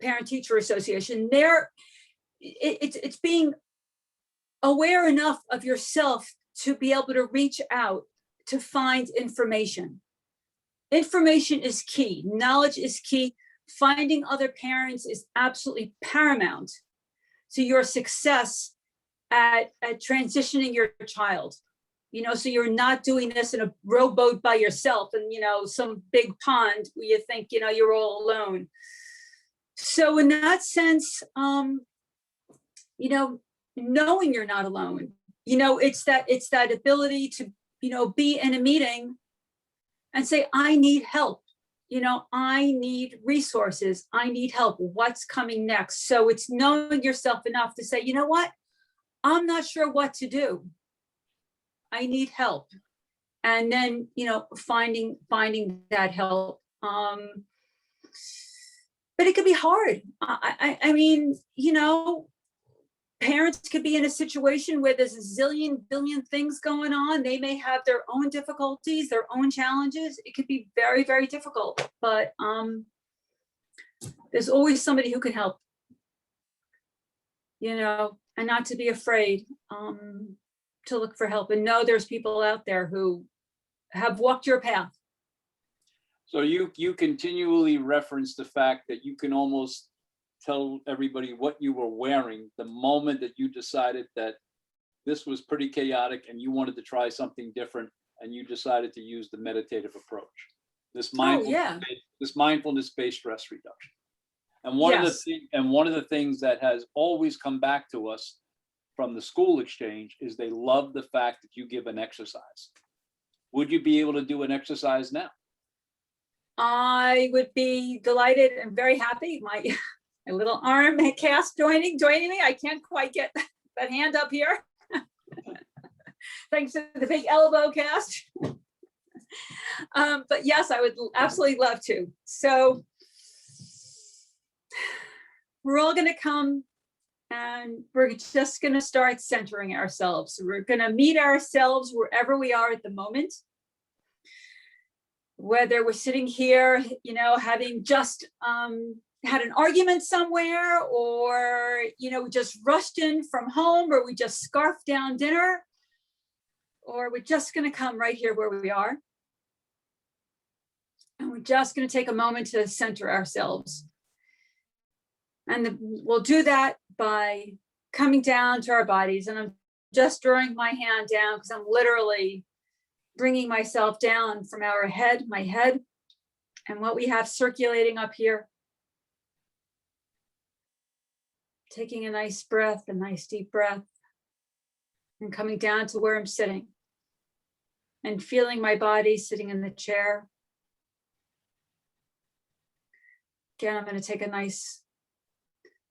parent teacher association, it's being aware enough of yourself to be able to reach out to find information. Information is key. Knowledge is key. Finding other parents is absolutely paramount to your success at transitioning your child. So you're not doing this in a rowboat by yourself and, some big pond where you think, you're all alone. So in that sense, you know, knowing you're not alone, you know, it's that ability to, you know, be in a meeting and say, I need help. You know, I need resources. I need help. What's coming next? So it's knowing yourself enough to say, you know what? I'm not sure what to do. I need help. And then, you know, finding that help. But it could be hard. I mean, you know, parents could be in a situation where there's a zillion billion things going on. They may have their own difficulties, their own challenges. It could be very, very difficult, but there's always somebody who can help, you know, and not to be afraid to look for help and know there's people out there who have walked your path. So you continually reference the fact that you can almost tell everybody what you were wearing the moment that you decided that this was pretty chaotic and you wanted to try something different, and you decided to use the meditative approach, this mindfulness-based stress reduction. And one of the things that has always come back to us from the school exchange is they love the fact that you give an exercise. Would you be able to do an exercise now? I would be delighted and very happy. My little arm cast joining me. I can't quite get that hand up here. Thanks to the big elbow cast. But yes, I would absolutely love to. So we're all going to come and we're just going to start centering ourselves. We're going to meet ourselves wherever we are at the moment. Whether we're sitting here, you know, having just had an argument somewhere, or, you know, we just rushed in from home, or we just scarfed down dinner, or we're just going to come right here where we are. And we're just going to take a moment to center ourselves. And we'll do that by coming down to our bodies. And I'm just drawing my hand down because I'm literally bringing myself down from my head, and what we have circulating up here. Taking a nice breath, a nice deep breath, and coming down to where I'm sitting and feeling my body sitting in the chair. Again, I'm going to take a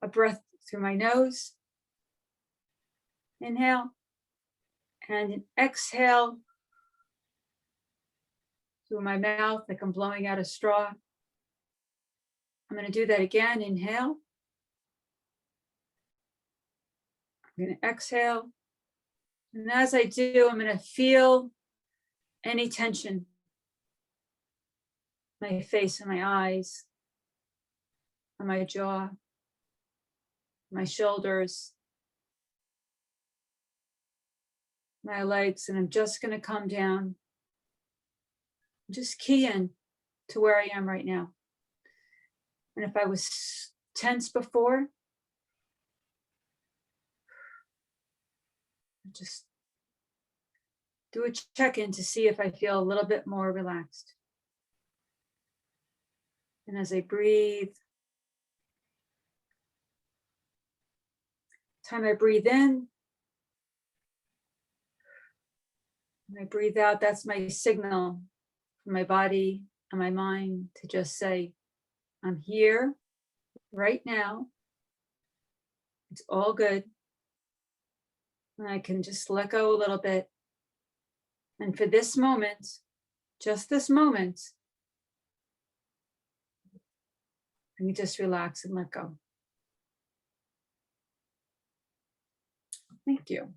breath through my nose. Inhale and exhale through my mouth like I'm blowing out a straw. I'm going to do that again. Inhale. I'm going to exhale. And as I do, I'm going to feel any tension. My face and my eyes, on my jaw, my shoulders, my legs, and I'm just going to come down. Just key in to where I am right now. And if I was tense before, just do a check-in to see if I feel a little bit more relaxed. And as I breathe, time I breathe in, and I breathe out, that's my signal for my body and my mind to just say, I'm here right now. It's all good. And I can just let go a little bit. And for this moment, just this moment, I can just relax and let go. Thank you.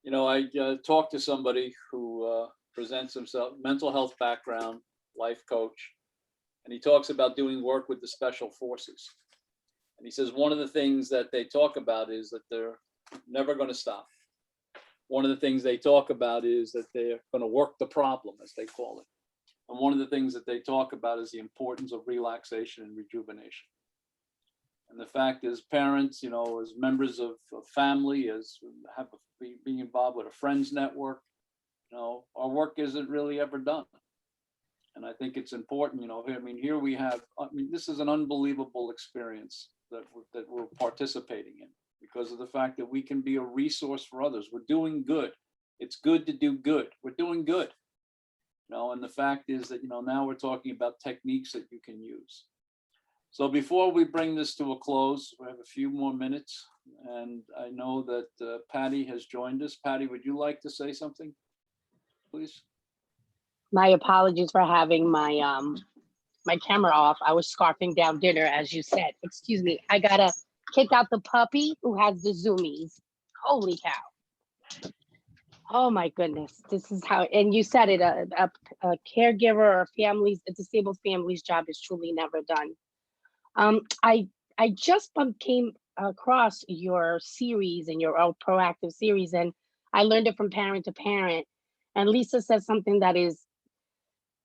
You know, I talked to somebody who presents himself, mental health background, life coach, and he talks about doing work with the special forces. And he says one of the things that they talk about is that they're never going to stop. One of the things they talk about is that they're going to work the problem, as they call it. And one of the things that they talk about is the importance of relaxation and rejuvenation. And the fact is, parents, you know, as members of family, as being involved with a friends network, you know, our work isn't really ever done. And I think it's important, I mean, here we have, this is an unbelievable experience that we're participating in because of the fact that we can be a resource for others. We're doing good. It's good to do good. We're doing good. And the fact is that, now we're talking about techniques that you can use. So before we bring this to a close, we have a few more minutes. And I know that Patty has joined us. Patty, would you like to say something, please? My apologies for having my my camera off. I was scarfing down dinner, as you said. Excuse me. I gotta kick out the puppy who has the zoomies. Holy cow. Oh my goodness. This is how, and you said it, a caregiver or a disabled family's job is truly never done. I just came across your series and your proactive series, and I learned it from parent to parent. And Lisa says something that is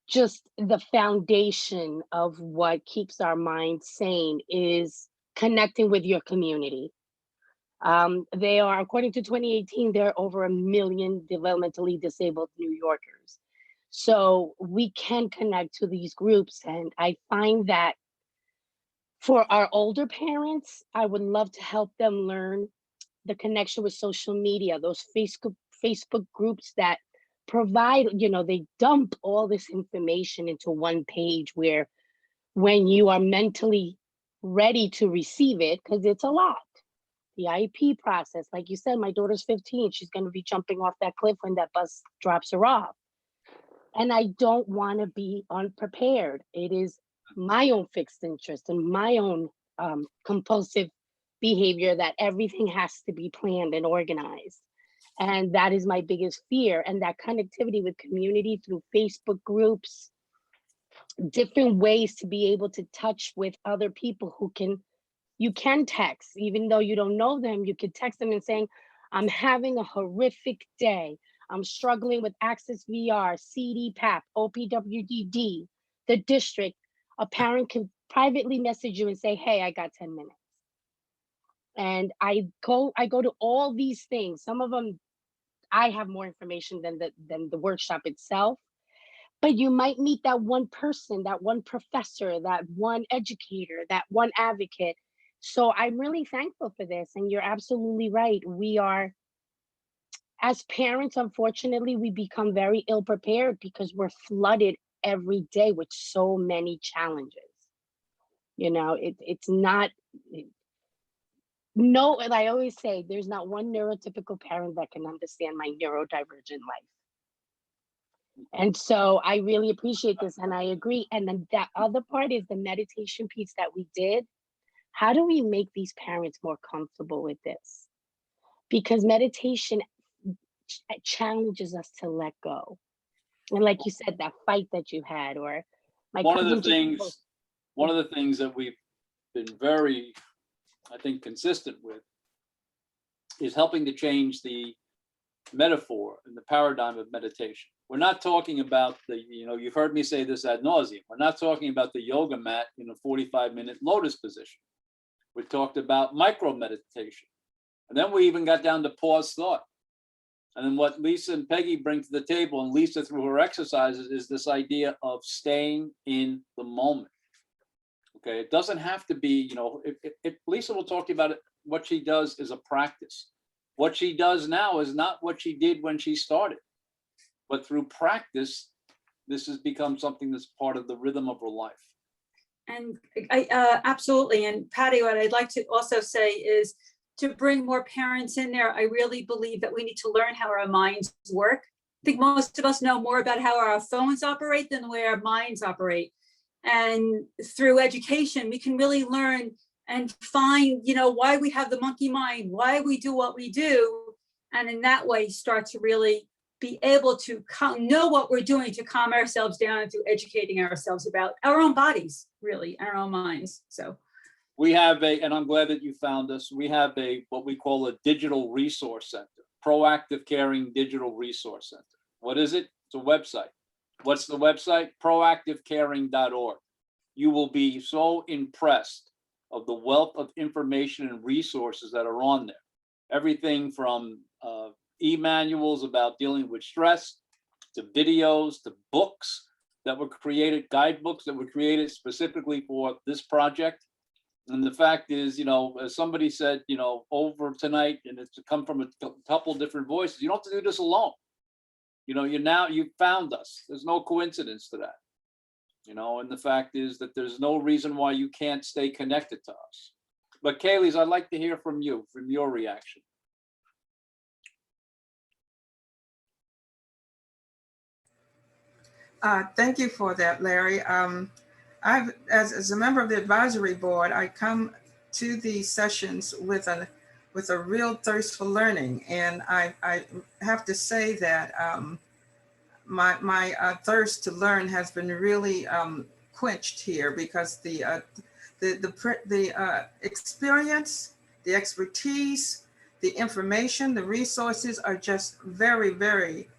just the foundation of what keeps our mind sane is connecting with your community. They are, according to 2018, there are over 1 million developmentally disabled New Yorkers. So we can connect to these groups. And I find that for our older parents, I would love to help them learn the connection with social media, those Facebook groups that provide, they dump all this information into one page where when you are mentally ready to receive it, because it's a lot. The IEP process, like you said, my daughter's 15, she's going to be jumping off that cliff when that bus drops her off. And I don't want to be unprepared. It is my own fixed interest and my own compulsive behavior that everything has to be planned and organized. And that is my biggest fear. And that connectivity with community through Facebook groups, different ways to be able to touch with other people you can text, even though you don't know them, you can text them and saying, I'm having a horrific day. I'm struggling with Access VR, CDPAP, OPWDD, the district. A parent can privately message you and say, hey, I got 10 minutes. And I go to all these things. Some of them, I have more information than the workshop itself. But you might meet that one person, that one professor, that one educator, that one advocate. So I'm really thankful for this. And you're absolutely right. We are, as parents, unfortunately, we become very ill prepared because we're flooded every day with so many challenges. It's not, no, and I always say there's not one neurotypical parent that can understand my neurodivergent life. And so I really appreciate this and I agree. And then that other part is the meditation piece that we did. How do we make these parents more comfortable with this? Because meditation challenges us to let go. And like you said, that fight that you had, or one of the things that we've been very, I think, consistent with is helping to change the metaphor and the paradigm of meditation. We're not talking about you've heard me say this ad nauseum. We're not talking about the yoga mat in a 45-minute lotus position. We talked about micro meditation. And then we even got down to pause thought. And then what Lisa and Peggy bring to the table, and Lisa through her exercises, is this idea of staying in the moment. Okay, it doesn't have to be, if Lisa will talk to you about it, what she does is a practice. What she does now is not what she did when she started. But through practice, this has become something that's part of the rhythm of her life. And I absolutely. And Patty, what I'd like to also say is to bring more parents in there. I really believe that we need to learn how our minds work. I think most of us know more about how our phones operate than the way our minds operate. And through education, we can really learn and find, why we have the monkey mind, why we do what we do. And in that way, start to really be able to know what we're doing to calm ourselves down through educating ourselves about our own bodies, really, our own minds. So we have and I'm glad that you found us, we have what we call a digital resource center, Proactive Caring Digital Resource Center. What is it? It's a website. What's the website? proactivecaring.org. You will be so impressed of the wealth of information and resources that are on there. Everything from e-manuals about dealing with stress, to videos, to books, that were created, guidebooks that were created specifically for this project. And the fact is, as somebody said, over tonight, and it's come from a couple different voices, you don't have to do this alone. You found us. There's no coincidence to that. And the fact is that there's no reason why you can't stay connected to us. But Kaylee's, I'd like to hear from you, from your reaction. Thank you for that, Larry. As a member of the advisory board, I come to these sessions with a real thirst for learning, and I have to say that my thirst to learn has been really quenched here, because the experience, the expertise, the information, the resources are just very, very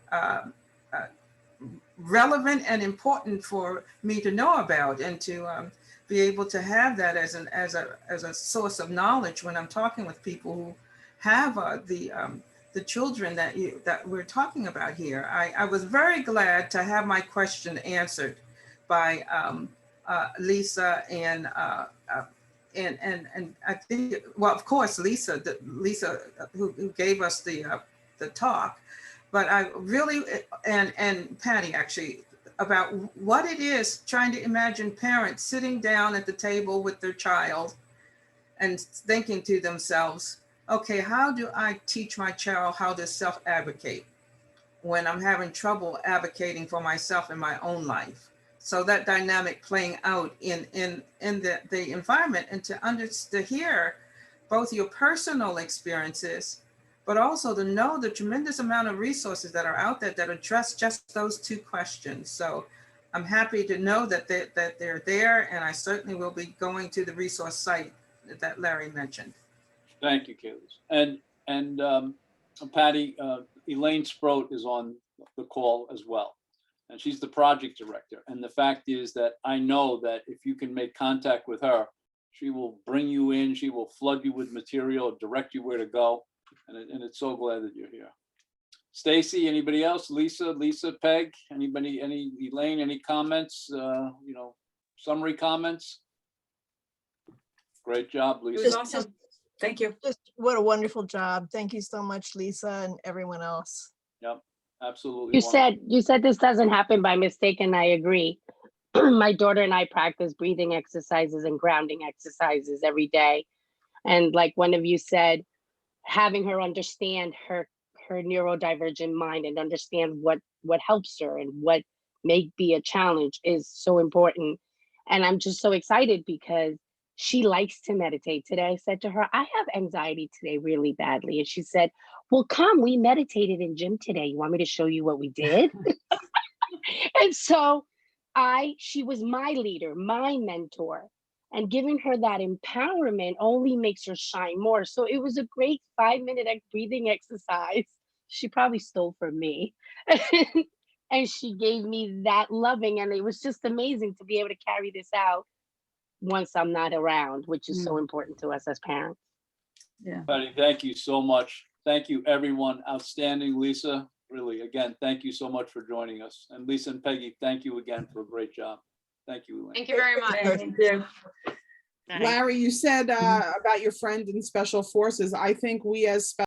relevant and important for me to know about, and to be able to have that as a source of knowledge when I'm talking with people who have the children that we're talking about here. I was very glad to have my question answered by Lisa, and I think, well, of course, Lisa who gave us the talk. But I really, and Patty actually, about what it is, trying to imagine parents sitting down at the table with their child and thinking to themselves, okay, how do I teach my child how to self-advocate when I'm having trouble advocating for myself in my own life? So that dynamic playing out in the environment, and to hear both your personal experiences, but also to know the tremendous amount of resources that are out there that address just those two questions. So I'm happy to know that they're there, and I certainly will be going to the resource site that Larry mentioned. Thank you, Kaylee. And Patty, Elaine Sproat is on the call as well, and she's the project director. And the fact is that I know that if you can make contact with her, she will bring you in, she will flood you with material, direct you where to go. And it's so glad that you're here. Stacy, anybody else? Lisa, Peg, anybody, Elaine, any comments, summary comments? Great job, It was Lisa. awesome. Thank you. Just what a wonderful job. Thank you so much, Lisa, and everyone else. Yep, absolutely. You said this doesn't happen by mistake, and I agree. My daughter and I practice breathing exercises and grounding exercises every day. And like one of you said, having her understand her neurodivergent mind and understand what helps her and what may be a challenge is so important. And I'm just so excited because she likes to meditate. Today I said to her, I have anxiety today really badly. And she said, well, come, we meditated in gym today. You want me to show you what we did? And so she was my leader, my mentor. And giving her that empowerment only makes her shine more. So it was a great 5-minute breathing exercise. She probably stole from me. And she gave me that loving. And it was just amazing to be able to carry this out once I'm not around, which is so important to us as parents. Yeah. Patty, thank you so much. Thank you, everyone. Outstanding, Lisa. Really, again, thank you so much for joining us. And Lisa and Peggy, thank you again for a great job. Thank you, Elaine. Thank you very much. Thank you. Larry, you said about your friend in special forces. I think we as